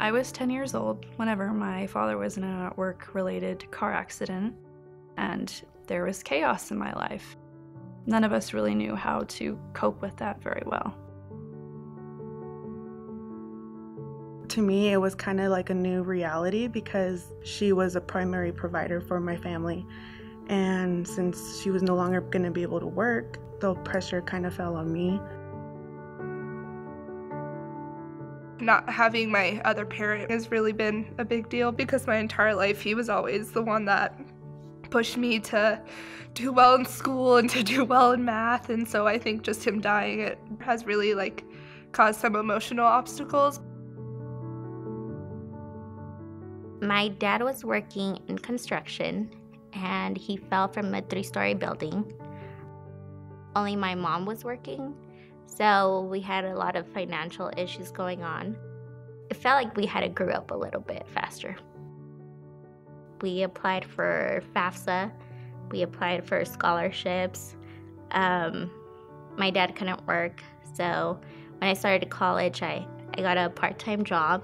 I was 10 years old whenever my father was in a work-related car accident, and there was chaos in my life. None of us really knew how to cope with that very well. To me, it was kind of like a new reality because she was a primary provider for my family. And since she was no longer going to be able to work, the pressure kind of fell on me. Not having my other parent has really been a big deal because my entire life he was always the one that pushed me to do well in school and to do well in math. And so I think just him dying, it has really caused some emotional obstacles. My dad was working in construction and he fell from a 3-story building. Only my mom was working, so we had a lot of financial issues going on. It felt like we had to grow up a little bit faster. We applied for FAFSA, we applied for scholarships. My dad couldn't work, so when I started college, I got a part-time job.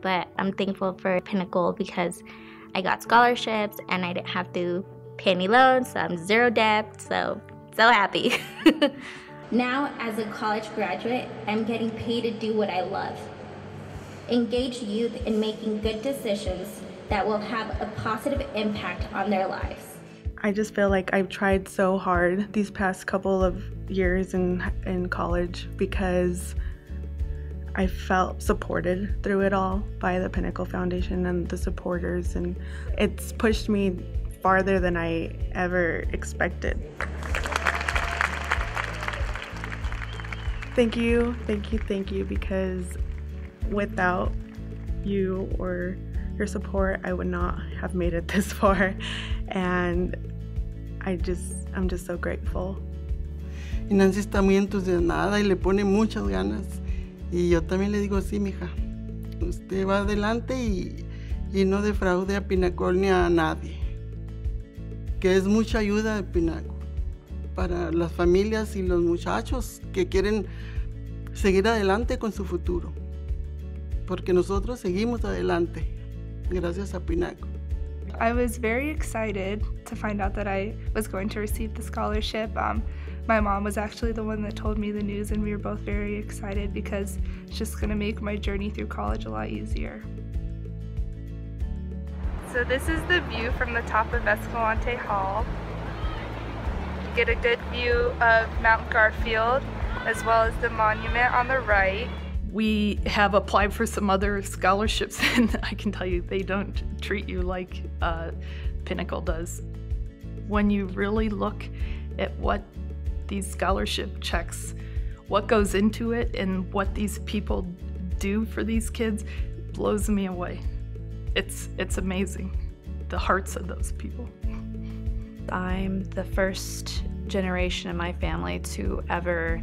But I'm thankful for Pinnacol because I got scholarships and I didn't have to pay any loans, so I'm zero debt, so happy. Now, as a college graduate, I'm getting paid to do what I love. Engage youth in making good decisions that will have a positive impact on their lives. I just feel like I've tried so hard these past couple of years in college because I felt supported through it all by the Pinnacol Foundation and the supporters, and it's pushed me farther than I ever expected. Thank you, because without you or your support, I would not have made it this far, and I'm just so grateful. Y Nancy está muy entusiasmada y le pone muchas ganas. Y yo también le digo, sí, mija, usted va adelante y no defraude a Pinnacol ni a nadie. Que es mucha ayuda de Pinnacol para las familias y los muchachos que quieren seguir adelante con su futuro. Porque nosotros seguimos adelante, gracias a Pinnacol. I was very excited to find out that I was going to receive the scholarship. My mom was actually the one that told me the news, and we were both very excited because it's just going to make my journey through college a lot easier. So this is the view from the top of Escalante Hall. You get a good view of Mount Garfield as well as the monument on the right. We have applied for some other scholarships, and I can tell you they don't treat you like Pinnacol does. When you really look at what these scholarship checks, what goes into it and what these people do for these kids, blows me away. It's amazing, the hearts of those people. I'm the first generation in my family to ever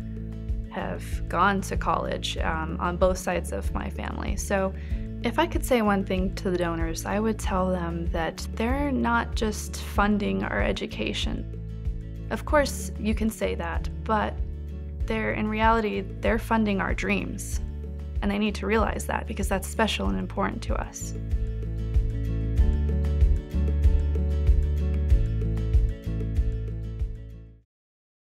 have gone to college on both sides of my family. So if I could say one thing to the donors, I would tell them that they're not just funding our education. Of course, you can say that, but in reality, they're funding our dreams. And they need to realize that because that's special and important to us.